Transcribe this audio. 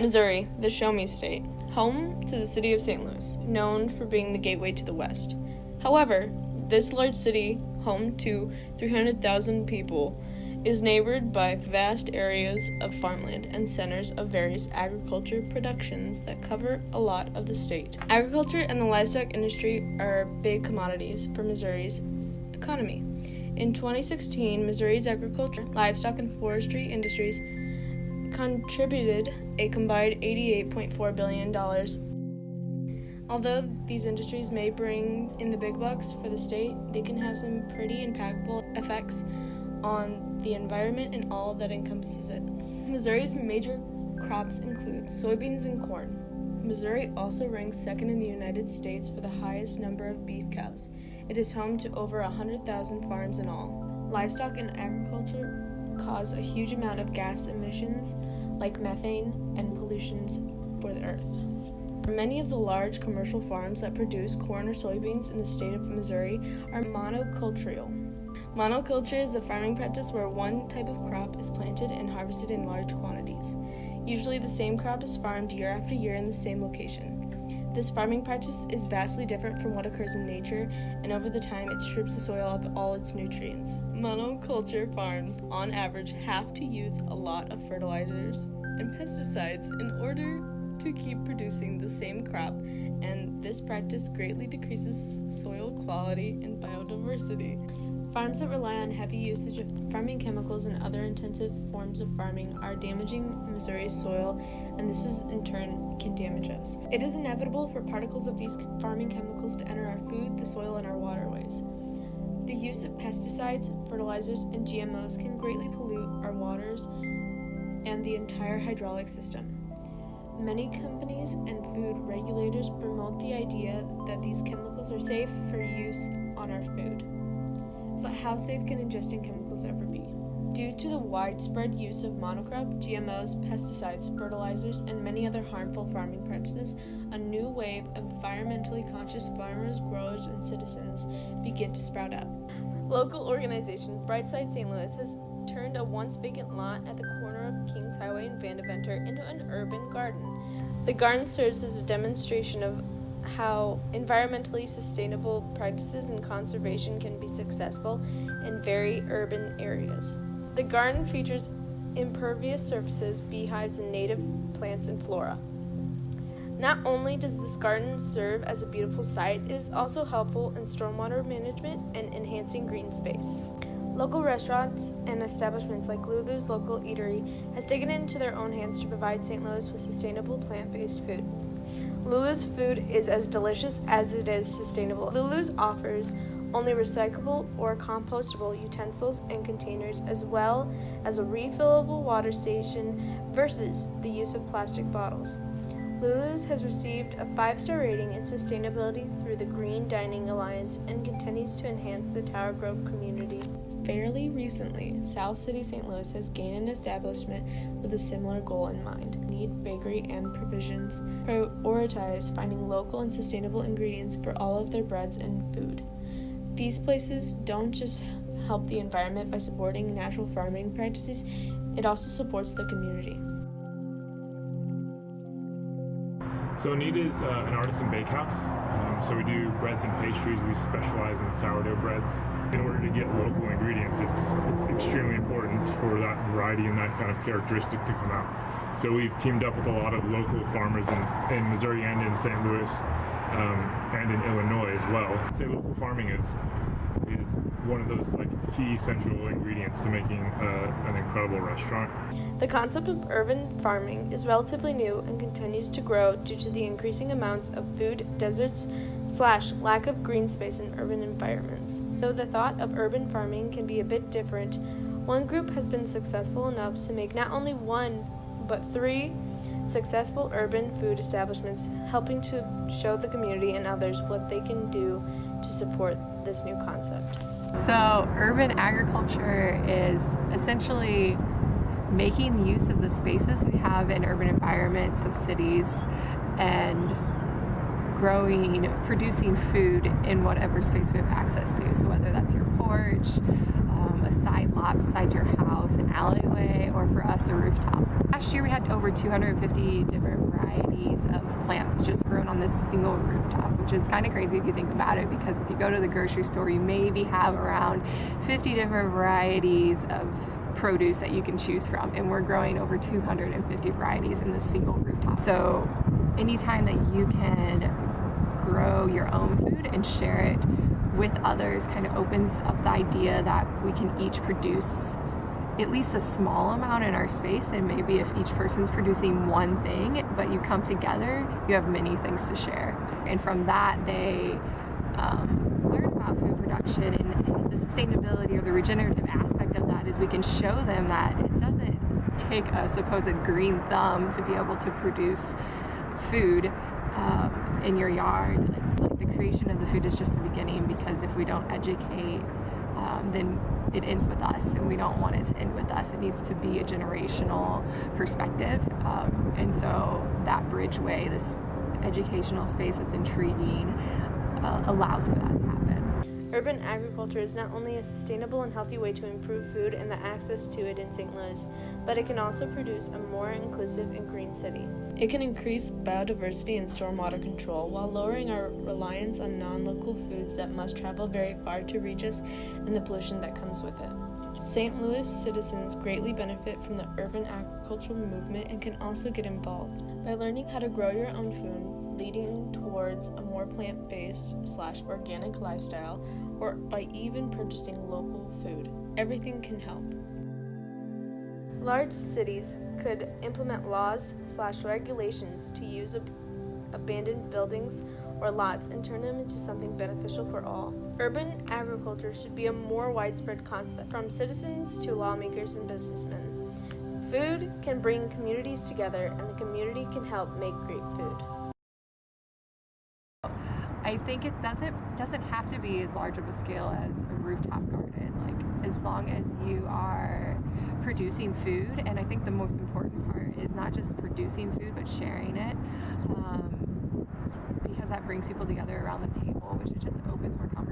Missouri, the Show Me State, home to the city of St. Louis, known for being the gateway to the West. However, this large city, home to 300,000 people, is neighbored by vast areas of farmland and centers of various agriculture productions that cover a lot of the state. Agriculture and the livestock industry are big commodities for Missouri's economy. In 2016, Missouri's agriculture, livestock, and forestry industries contributed a combined $88.4 billion. Although these industries may bring in the big bucks for the state, they can have some pretty impactful effects on the environment and all that encompasses it. Missouri's major crops include soybeans and corn. Missouri also ranks second in the United States for the highest number of beef cows. It is home to over 100,000 farms in all. Livestock and agriculture cause a huge amount of gas emissions like methane and pollutions for the earth. Many of the large commercial farms that produce corn or soybeans in the state of Missouri are monocultural. Monoculture is a farming practice where one type of crop is planted and harvested in large quantities. Usually the same crop is farmed year after year in the same location. This farming practice is vastly different from what occurs in nature, and over the time it strips the soil of all its nutrients. Monoculture farms, on average, have to use a lot of fertilizers and pesticides in order to keep producing the same crop, and this practice greatly decreases soil quality and biodiversity. Farms that rely on heavy usage of farming chemicals and other intensive forms of farming are damaging Missouri's soil, and this is in turn can damage us. It is inevitable for particles of these farming chemicals to enter our food, the soil, and our waterways. The use of pesticides, fertilizers, and GMOs can greatly pollute our waters and the entire hydraulic system. Many companies and food regulators promote the idea that these chemicals are safe for use on our food. But how safe can ingesting chemicals ever be? Due to the widespread use of monocrop, GMOs, pesticides, fertilizers, and many other harmful farming practices, a new wave of environmentally conscious farmers, growers, and citizens begin to sprout up. Local organization Brightside St. Louis has turned a once vacant lot at the corner of Kings Highway and Vandeventer into an urban garden. The garden serves as a demonstration of how environmentally sustainable practices and conservation can be successful in very urban areas. The garden features impervious surfaces, beehives, and native plants and flora. Not only does this garden serve as a beautiful site, it is also helpful in stormwater management and enhancing green space. Local restaurants and establishments like Lulu's Local Eatery has taken it into their own hands to provide St. Louis with sustainable plant-based food. Lulu's food is as delicious as it is sustainable. Lulu's offers only recyclable or compostable utensils and containers, as well as a refillable water station versus the use of plastic bottles. Lulu's has received a 5-star rating in sustainability through the Green Dining Alliance and continues to enhance the Tower Grove community. Fairly recently, South City St. Louis has gained an establishment with a similar goal in mind. Need bakery and provisions prioritize finding local and sustainable ingredients for all of their breads and food. These places don't just help the environment by supporting natural farming practices, it also supports the community. So Need is an artisan bakehouse. So we do breads and pastries. We specialize in sourdough breads. In order to get local ingredients, it's extremely important for that variety and that kind of characteristic to come out. So we've teamed up with a lot of local farmers in Missouri and in St. Louis and in Illinois as well. I'd say local farming is one of those key essential ingredients to making an incredible restaurant. The concept of urban farming is relatively new and continues to grow due to the increasing amounts of food deserts / lack of green space in urban environments. Though the thought of urban farming can be a bit different, one group has been successful enough to make not only one, but 3 successful urban food establishments, helping to show the community and others what they can do to support this new concept. So urban agriculture is essentially making use of the spaces we have in urban environments of cities and producing food in whatever space we have access to. So whether that's your porch, a side lot beside your house, an alleyway, or for us, a rooftop. last year we had over 250 different varieties of plants just grown on this single rooftop, which is kind of crazy if you think about it, because if you go to the grocery store, you maybe have around 50 different varieties of produce that you can choose from, and we're growing over 250 varieties in this single rooftop. So anytime that you can grow your own food and share it with others kind of opens up the idea that we can each produce at least a small amount in our space, and maybe if each person's producing one thing but you come together, you have many things to share. And from that they learn about food production, and the sustainability or the regenerative aspect of that is we can show them that it doesn't take a supposed green thumb to be able to produce food in your yard. Like the creation of the food is just the beginning, because if we don't educate, then it ends with us, and we don't want it to end with us. It needs to be a generational perspective, and so that bridgeway, this educational space that's intriguing, allows for that to happen. Urban agriculture is not only a sustainable and healthy way to improve food and the access to it in St. Louis, but it can also produce a more inclusive and green city. It can increase biodiversity and stormwater control while lowering our reliance on non-local foods that must travel very far to reach us and the pollution that comes with it. St. Louis citizens greatly benefit from the urban agricultural movement and can also get involved by learning how to grow your own food, leading towards a more plant-based / organic lifestyle, or by even purchasing local food. Everything can help. Large cities could implement laws / regulations to use abandoned buildings or lots and turn them into something beneficial for all. Urban agriculture should be a more widespread concept, from citizens to lawmakers and businessmen. Food can bring communities together, and the community can help make great food. I think it doesn't have to be as large of a scale as a rooftop garden. Like, as long as you are producing food, and I think the most important part is not just producing food but sharing it, because that brings people together around the table, which it just opens more conversations.